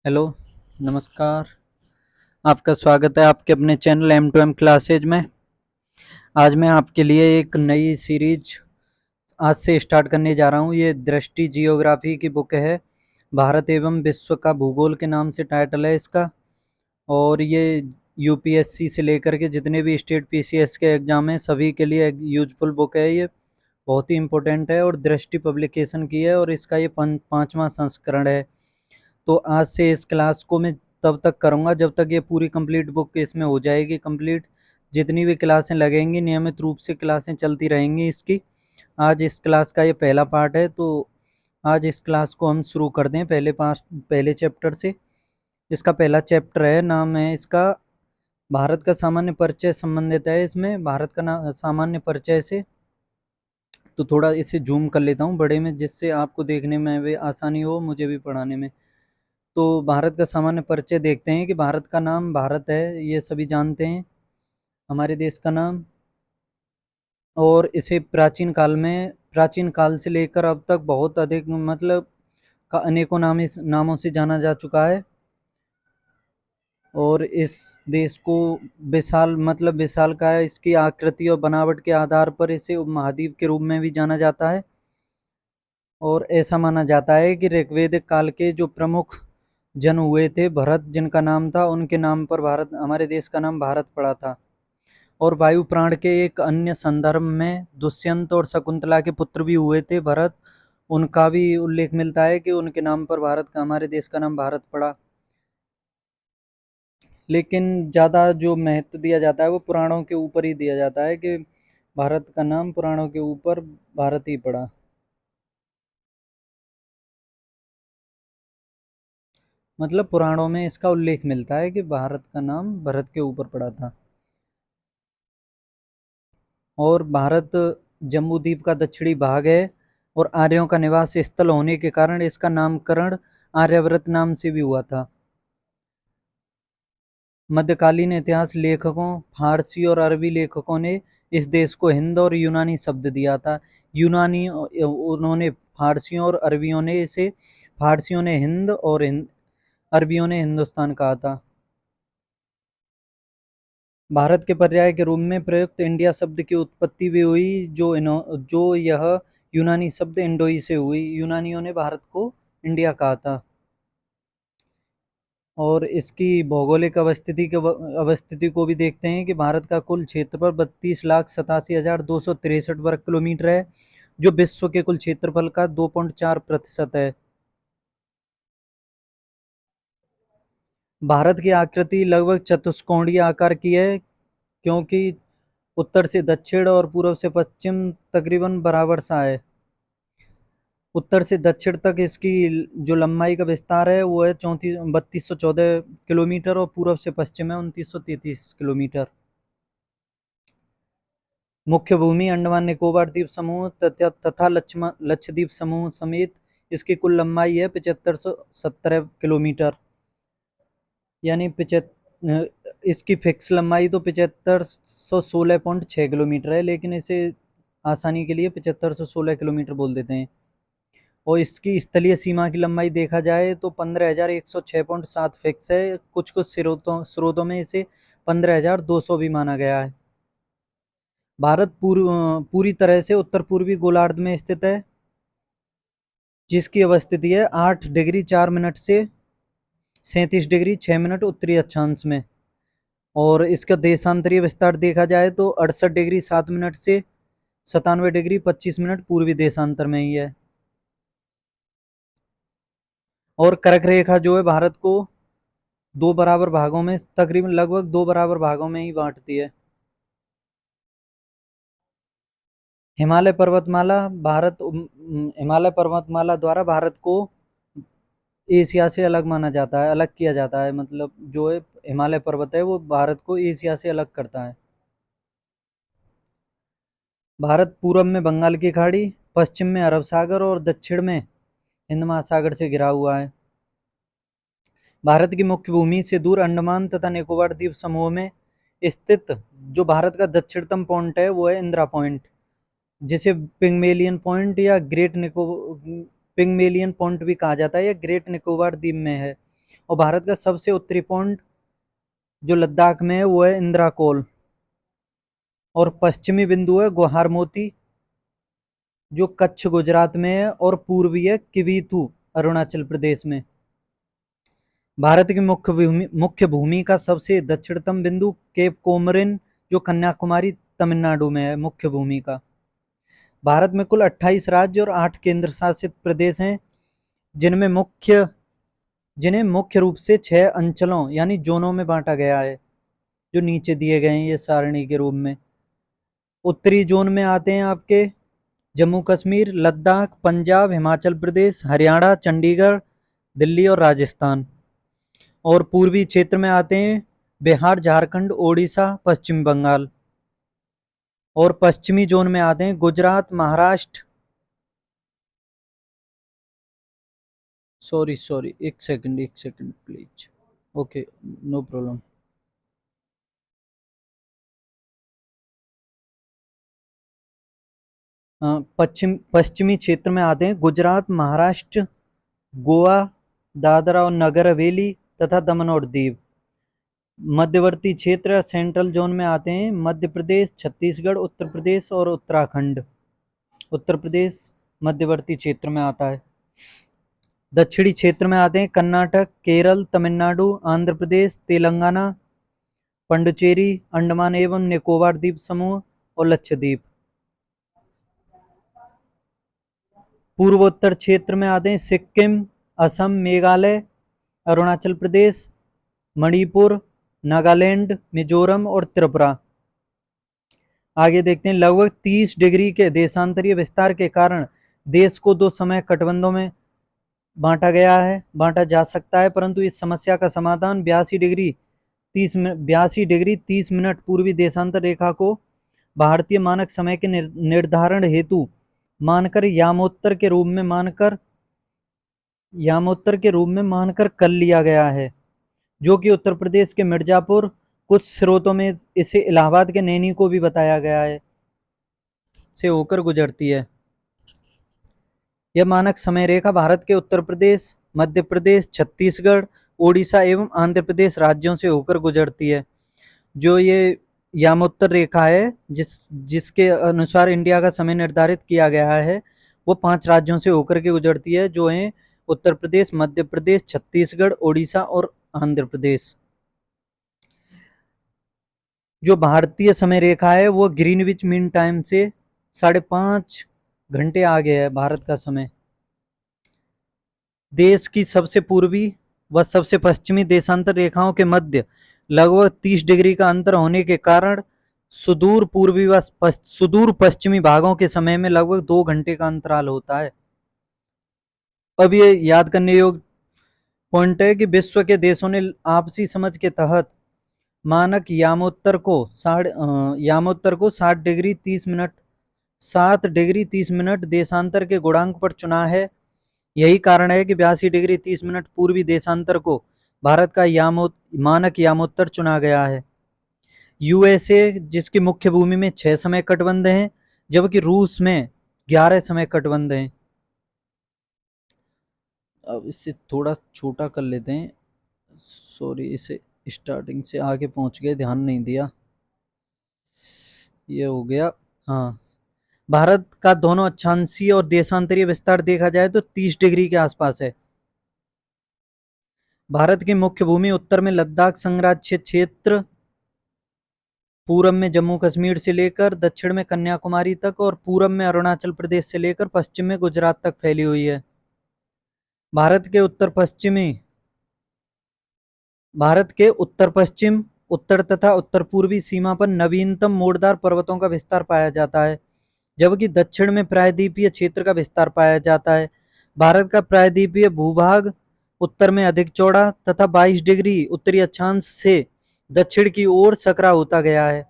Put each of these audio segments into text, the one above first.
Hello, नमस्कार। आपका स्वागत है आपके अपने चैनल M2M क्लासेज में। आज मैं आपके लिए एक नई सीरीज आज से स्टार्ट करने जा रहा हूँ। ये दृष्टि जियोग्राफी की बुक है। भारत एवं विश्व का भूगोल के नाम से टाइटल है इसका। और ये यूपीएससी से लेकर के जितने भी स्टेट पीसीएस के एग्जाम हैं सभी के लिए यूजफुल बुक है ये। बहुत ही इम्पोर्टेंट है और दृष्टि पब्लिकेशन की है और इसका ये पाँचवा संस्करण है। तो आज से इस क्लास को मैं तब तक करूँगा जब तक ये पूरी कंप्लीट बुक इसमें हो जाएगी कंप्लीट। जितनी भी क्लासें लगेंगी नियमित रूप से क्लासें चलती रहेंगी इसकी। आज इस क्लास का ये पहला पार्ट है, तो आज इस क्लास को हम शुरू कर दें पहले चैप्टर से। इसका पहला चैप्टर है, नाम है इसका भारत का सामान्य परिचय। संबंधित है इसमें भारत का सामान्य परिचय से। तो थोड़ा इसे जूम कर लेता हूँ बड़े में, जिससे आपको देखने में भी आसानी हो, मुझे भी पढ़ाने में। तो भारत का सामान्य परिचय देखते हैं कि भारत का नाम भारत है, ये सभी जानते हैं, हमारे देश का नाम। और इसे प्राचीन काल से लेकर अब तक बहुत अधिक मतलब का अनेकों नामों से जाना जा चुका है। और इस देश को विशाल का है, इसकी आकृति और बनावट के आधार पर इसे उपमहाद्वीप के रूप में भी जाना जाता है। और ऐसा माना जाता है कि ऋग्वेदिक काल के जो प्रमुख जन हुए थे, भरत जिनका नाम था, उनके नाम पर भारत, हमारे देश का नाम भारत पड़ा था। और वायु प्राण के एक अन्य संदर्भ में दुष्यंत और शकुंतला के पुत्र भी हुए थे भरत, उनका भी उल्लेख मिलता है कि उनके नाम पर हमारे देश का नाम भारत पड़ा। लेकिन ज़्यादा जो महत्व दिया जाता है वो पुराणों के ऊपर ही दिया जाता है कि भारत का नाम पुराणों के ऊपर भारत ही पड़ा। मतलब पुराणों में इसका उल्लेख मिलता है कि भारत का नाम भरत के ऊपर पड़ा था। और भारत जम्बूद्वीप का दक्षिणी भाग है और आर्यों का निवास स्थल होने के कारण इसका नामकरण आर्यव्रत नाम से भी हुआ था। मध्यकालीन इतिहास लेखकों, फारसी और अरबी लेखकों ने इस देश को हिंद और यूनानी शब्द दिया था। यूनानी उन्होंने फारसियों और अरबियों ने इसे फारसियों ने हिंद और अरबियों ने हिंदुस्तान कहा था। भारत के पर्याय के रूप में प्रयुक्त इंडिया शब्द की उत्पत्ति भी हुई, जो यह यूनानी शब्द इंडोई से हुई। यूनानियों ने भारत को इंडिया कहा था। और इसकी भौगोलिक अवस्थिति को भी देखते हैं कि भारत का कुल क्षेत्रफल 32,87,263 वर्ग किलोमीटर है, जो विश्व के कुल क्षेत्रफल का 2.4% है। भारत की आकृति लगभग चतुष्कोणीय आकार की है, क्योंकि उत्तर से दक्षिण और पूर्व से पश्चिम तकरीबन बराबर सा है। उत्तर से दक्षिण तक इसकी जो लंबाई का विस्तार है वो है 3214 किलोमीटर और पूर्व से पश्चिम है 2933 किलोमीटर। मुख्य भूमि अंडमान निकोबार द्वीप समूह तथा लक्षद्वीप समूह समेत इसकी कुल लंबाई है 7517 किलोमीटर। यानी इसकी फिक्स लंबाई तो 7516.6 किलोमीटर है, लेकिन इसे आसानी के लिए 7516 किलोमीटर बोल देते हैं। और इसकी स्थलीय सीमा की लंबाई देखा जाए तो 15,106.7 फिक्स है। कुछ कुछ स्रोतों में इसे 15,200 भी माना गया है। भारत पूरी तरह से उत्तर पूर्वी गोलार्ध में स्थित है, जिसकी अवस्थिति है 8 डिग्री 4 मिनट से 37 डिग्री 6 मिनट उत्तरी अक्षांश में। और इसका देशांतरीय विस्तार देखा जाए तो 68 डिग्री 7 मिनट से 97 डिग्री 25 मिनट पूर्वी देशांतर में ही है। और कर्क रेखा जो है भारत को दो बराबर भागों में, तकरीबन लगभग दो बराबर भागों में ही बांटती है। हिमालय पर्वतमाला हिमालय पर्वतमाला द्वारा भारत को एशिया से अलग माना जाता है, अलग किया जाता है। मतलब जो है हिमालय पर्वत है वो भारत को एशिया से अलग करता है। भारत पूर्व में बंगाल की खाड़ी, पश्चिम में अरब सागर और दक्षिण में हिंद महासागर से घिरा हुआ है। भारत की मुख्य भूमि से दूर अंडमान तथा निकोबार द्वीप समूह में स्थित जो भारत का दक्षिणतम पॉइंट है वो है इंदिरा पॉइंट, जिसे पिग्मेलियन पॉइंट या पिग्मेलियन पॉइंट भी कहा जाता है, या ग्रेट निकोबार द्वीप में है। और भारत का सबसे उत्तरी पॉइंट जो लद्दाख में है वो है इंदिरा कोल, और पश्चिमी बिंदु है गुहार मोती जो कच्छ गुजरात में है, और पूर्वी है किवीथू अरुणाचल प्रदेश में। भारत की मुख्य भूमि का सबसे दक्षिणतम बिंदु केप कोमरिन जो कन्याकुमारी तमिलनाडु में है मुख्य भूमि का। भारत में कुल 28 राज्य और 8 केंद्र शासित प्रदेश हैं, जिनमें मुख्य जिन्हें मुख्य रूप से 6 अंचलों यानी जोनों में बांटा गया है, जो नीचे दिए गए हैं ये सारणी के रूप में। उत्तरी जोन में आते हैं आपके जम्मू कश्मीर, लद्दाख, पंजाब, हिमाचल प्रदेश, हरियाणा, चंडीगढ़, दिल्ली और राजस्थान। और पूर्वी क्षेत्र में आते हैं बिहार, झारखंड, ओडिशा, पश्चिम बंगाल। और पश्चिमी जोन में आते हैं गुजरात, महाराष्ट्र, सॉरी एक second please. Okay, no problem. पश्चिमी क्षेत्र में आते हैं गुजरात, महाराष्ट्र, गोवा, दादरा और नगर हवेली तथा दमन और दीव। मध्यवर्ती क्षेत्र सेंट्रल जोन में आते हैं मध्य प्रदेश, छत्तीसगढ़, उत्तर प्रदेश और उत्तराखंड। उत्तर प्रदेश मध्यवर्ती क्षेत्र में आता है। दक्षिणी क्षेत्र में आते हैं कर्नाटक, केरल, तमिलनाडु, आंध्र प्रदेश, तेलंगाना, पुडुचेरी, अंडमान एवं निकोबार द्वीप समूह और लक्षद्वीप। पूर्वोत्तर क्षेत्र में आते हैं सिक्किम, असम, मेघालय, अरुणाचल प्रदेश, मणिपुर, नागालैंड, मिजोरम और त्रिपुरा। आगे देखते हैं लगभग 30 डिग्री के देशांतरीय विस्तार के कारण देश को दो समय कटबंधों में बांटा जा सकता है, परंतु इस समस्या का समाधान 82 डिग्री 30 मिनट पूर्वी देशांतर रेखा को भारतीय मानक समय के निर्धारण हेतु मानकर यामोत्तर के रूप में मानकर कर लिया गया है, जो कि उत्तर प्रदेश के मिर्जापुर, कुछ स्रोतों में इसे इलाहाबाद के नैनी को भी बताया गया है, से होकर गुजरती है। यह मानक समय रेखा भारत के उत्तर प्रदेश, मध्य प्रदेश, छत्तीसगढ़, ओडिशा एवं आंध्र प्रदेश राज्यों से होकर गुजरती है। जो ये यामोत्तर रेखा है जिसके अनुसार इंडिया का समय निर्धारित किया गया है, वो 5 राज्यों से होकर के गुजरती है, जो हैं उत्तर प्रदेश, मध्य प्रदेश, छत्तीसगढ़, ओडिशा और आंध्र प्रदेश। जो भारतीय समय रेखा है वो ग्रीनविच मीन टाइम से 5.5 घंटे आगे है भारत का समय। देश की सबसे पूर्वी व सबसे पश्चिमी देशांतर रेखाओं के मध्य लगभग 30 डिग्री का अंतर होने के कारण सुदूर पूर्वी व सुदूर पश्चिमी भागों के समय में लगभग 2 घंटे का अंतराल होता है। अब ये याद करने योग्य पॉइंट है कि विश्व के देशों ने आपसी समझ के तहत मानक यामोत्तर को 7 डिग्री 30 मिनट देशांतर के गुणांक पर चुना है। यही कारण है कि 82 डिग्री 30 मिनट पूर्वी देशांतर को भारत का मानक यामोत्तर चुना गया है। यूएसए जिसकी मुख्य भूमि में 6 समय कटबंध हैं, जबकि रूस में 11 समय कटबंध हैं। अब इसे थोड़ा छोटा कर लेते हैं, सॉरी इसे स्टार्टिंग से आगे पहुंच गए, ध्यान नहीं दिया। ये हो गया। हाँ, भारत का दोनों अक्षांशीय और देशांतरीय विस्तार देखा जाए तो 30 डिग्री के आसपास है। भारत की मुख्य भूमि उत्तर में लद्दाख संघराज्य क्षेत्र, पूरब में जम्मू कश्मीर से लेकर दक्षिण में कन्याकुमारी तक और पूरब में अरुणाचल प्रदेश से लेकर पश्चिम में गुजरात तक फैली हुई है। भारत के उत्तर पश्चिम, उत्तर तथा उत्तर पूर्वी सीमा पर नवीनतम मोड़दार पर्वतों का विस्तार पाया जाता है, जबकि दक्षिण में प्रायद्वीपीय क्षेत्र का विस्तार पाया जाता है। भारत का प्रायद्वीपीय भूभाग उत्तर में अधिक चौड़ा तथा 22 डिग्री उत्तरी अक्षांश से दक्षिण की ओर सकरा होता गया है।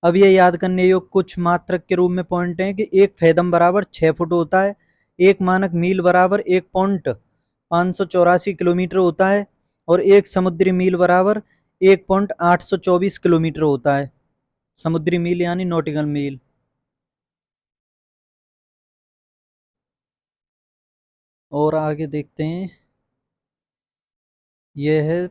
अब ये याद करने योग्य कुछ मात्रक के रूप में पॉइंट हैं कि 1 फेदम बराबर 6 फुट होता है, 1 मानक मील बराबर 1.584 किलोमीटर होता है और 1 समुद्री मील बराबर 1.824 किलोमीटर होता है। समुद्री मील यानी नॉटिकल मील। और आगे देखते हैं। ये है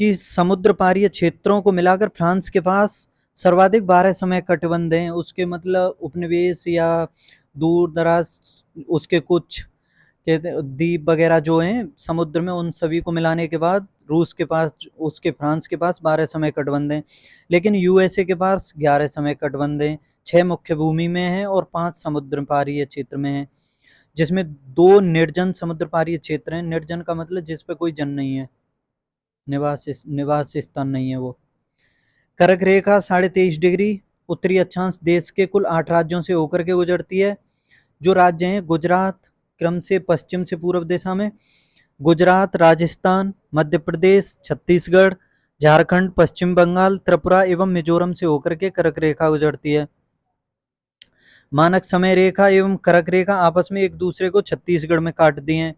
कि समुद्र पारीय क्षेत्रों को मिलाकर फ्रांस के पास सर्वाधिक 12 समय कटिबंध हैं। उसके मतलब उपनिवेश या दूर दराज उसके कुछ द्वीप वगैरह जो हैं समुद्र में, उन सभी को मिलाने के बाद रूस के पास, उसके फ्रांस के पास 12 समय कटबंध हैं। लेकिन यूएसए के पास 11 समय कटबंध हैं। 6 मुख्य भूमि में हैं और 5 समुद्र पारीय क्षेत्र में हैं, जिसमें 2 निर्जन समुद्र पारीय क्षेत्र हैं। निर्जन का मतलब जिस पे कोई जन नहीं है, निवास स्थान नहीं है वो। कर्क रेखा 23.5 डिग्री उत्तरी अक्षांश देश के कुल 8 राज्यों से होकर के गुजरती है। जो राज्य हैं गुजरात क्रम से पश्चिम से पूर्व दिशा में, गुजरात, राजस्थान, मध्य प्रदेश, छत्तीसगढ़, झारखंड, पश्चिम बंगाल, त्रिपुरा एवं मिजोरम से होकर के कर्क रेखा गुजरती है। मानक समय रेखा एवं कर्क रेखा आपस में एक दूसरे को छत्तीसगढ़ में काटती हैं।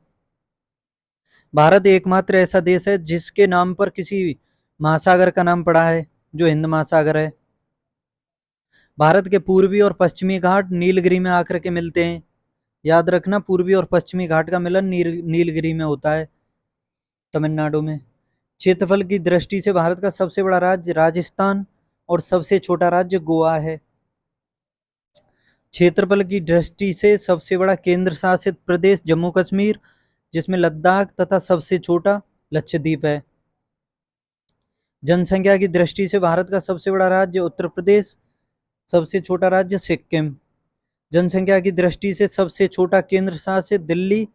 भारत एकमात्र ऐसा देश है जिसके नाम पर किसी महासागर का नाम पड़ा है, जो हिंद महासागर है। भारत के पूर्वी और पश्चिमी घाट नीलगिरी में आकर के मिलते हैं। याद रखना, पूर्वी और पश्चिमी घाट का मिलन नीलगिरी में होता है, तमिलनाडु में। क्षेत्रफल की दृष्टि से भारत का सबसे बड़ा राज्य राजस्थान और सबसे छोटा राज्य गोवा है। क्षेत्रफल की दृष्टि से सबसे बड़ा केंद्र शासित प्रदेश जम्मू कश्मीर, जिसमें लद्दाख तथा सबसे छोटा लक्षद्वीप है। जनसंख्या की दृष्टि से भारत का सबसे बड़ा राज्य उत्तर प्रदेश, सबसे छोटा राज्य सिक्किम। जनसंख्या की दृष्टि से सबसे छोटा केंद्र शासित दिल्ली,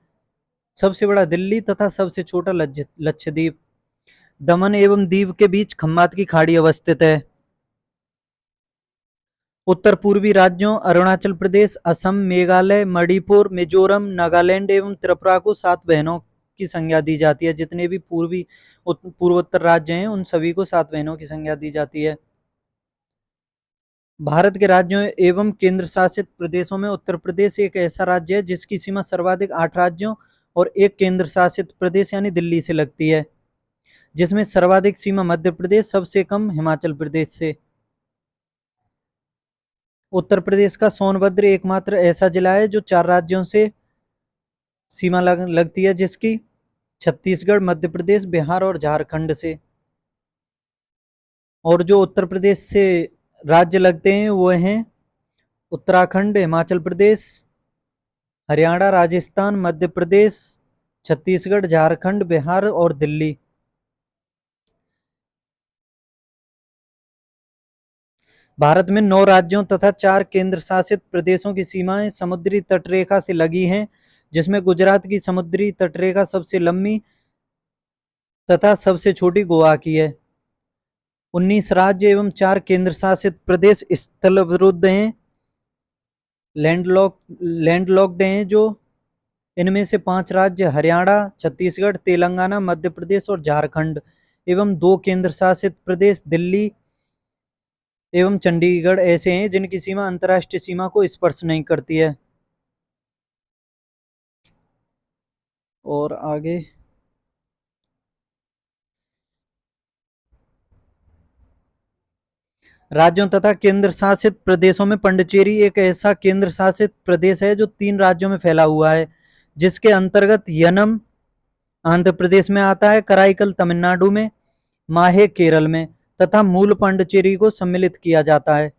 सबसे बड़ा दिल्ली तथा सबसे छोटा लक्षद्वीप। दमन एवं दीव के बीच खम्बात की खाड़ी अवस्थित है। उत्तर पूर्वी राज्यों अरुणाचल प्रदेश, असम, मेघालय, मणिपुर, मिजोरम, नागालैंड एवं त्रिपुरा को 7 बहनों की संज्ञा दी जाती है। जितने भी पूर्वोत्तर राज्य हैं उन सभी को 7 बहनों की संज्ञा दी जाती है। भारत के राज्यों एवं केंद्र शासित प्रदेशों में उत्तर प्रदेश एक ऐसा राज्य है जिसकी सीमा सर्वाधिक 8 राज्यों और एक केंद्र शासित प्रदेश यानी दिल्ली से लगती है, जिसमें सर्वाधिक सीमा मध्य प्रदेश, सबसे कम हिमाचल प्रदेश से। उत्तर प्रदेश का सोनभद्र एकमात्र ऐसा जिला है जो 4 राज्यों से सीमा लगती है, जिसकी छत्तीसगढ़, मध्य प्रदेश, बिहार और झारखंड से। और जो उत्तर प्रदेश से राज्य लगते हैं वो हैं उत्तराखंड, हिमाचल प्रदेश, हरियाणा, राजस्थान, मध्य प्रदेश, छत्तीसगढ़, झारखंड, बिहार और दिल्ली। भारत में 9 राज्यों तथा 4 केंद्र शासित प्रदेशों की सीमाएं समुद्री तटरेखा से लगी हैं, जिसमें गुजरात की समुद्री तटरेखा सबसे लंबी तथा सबसे छोटी गोवा की है। 19 राज्य एवं 4 केंद्र शासित प्रदेश स्थलविरुद्ध हैं, लैंडलॉक्ड हैं जो। इनमें से 5 राज्य हरियाणा, छत्तीसगढ़, तेलंगाना, मध्य प्रदेश और झारखंड एवं 2 केंद्र शासित प्रदेश दिल्ली एवं चंडीगढ़ ऐसे हैं जिनकी सीमा अंतर्राष्ट्रीय सीमा को स्पर्श नहीं करती है। और आगे राज्यों तथा केंद्र शासित प्रदेशों में पंडिचेरी एक ऐसा केंद्र शासित प्रदेश है जो 3 राज्यों में फैला हुआ है, जिसके अंतर्गत यनम आंध्र प्रदेश में आता है, कराईकल तमिलनाडु में, माहे केरल में तथा मूल पांडिचेरी को सम्मिलित किया जाता है।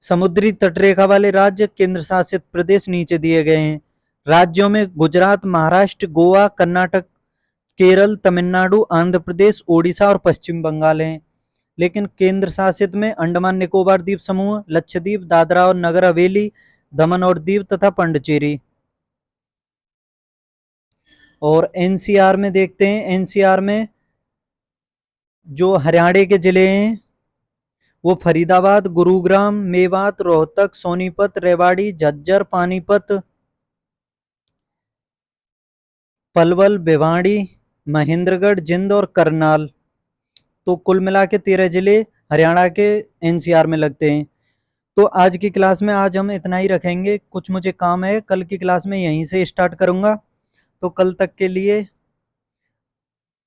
समुद्री तटरेखा वाले राज्य केंद्र शासित प्रदेश नीचे दिए गए हैं। राज्यों में गुजरात, महाराष्ट्र, गोवा, कर्नाटक, केरल, तमिलनाडु, आंध्र प्रदेश, ओडिशा और पश्चिम बंगाल हैं। लेकिन केंद्र शासित में अंडमान निकोबार द्वीप समूह, लक्षद्वीप, दादरा और नगर हवेली, दमन और दीव तथा पंडिचेरी। और एनसीआर में देखते हैं, एनसीआर में जो हरियाणा के जिले हैं वो फरीदाबाद, गुरुग्राम, मेवात, रोहतक, सोनीपत, रेवाड़ी, झज्जर, पानीपत, पलवल, भिवाड़ी, महेंद्रगढ़, जिंद और करनाल। तो कुल मिला के 13 जिले हरियाणा के एनसीआर में लगते हैं। तो आज की क्लास में आज हम इतना ही रखेंगे, कुछ मुझे काम है, कल की क्लास में यहीं से स्टार्ट करूंगा। तो कल तक के लिए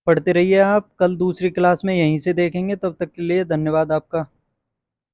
पढ़ते रहिए आप, कल दूसरी क्लास में यहीं से देखेंगे। तब तक के लिए धन्यवाद आपका।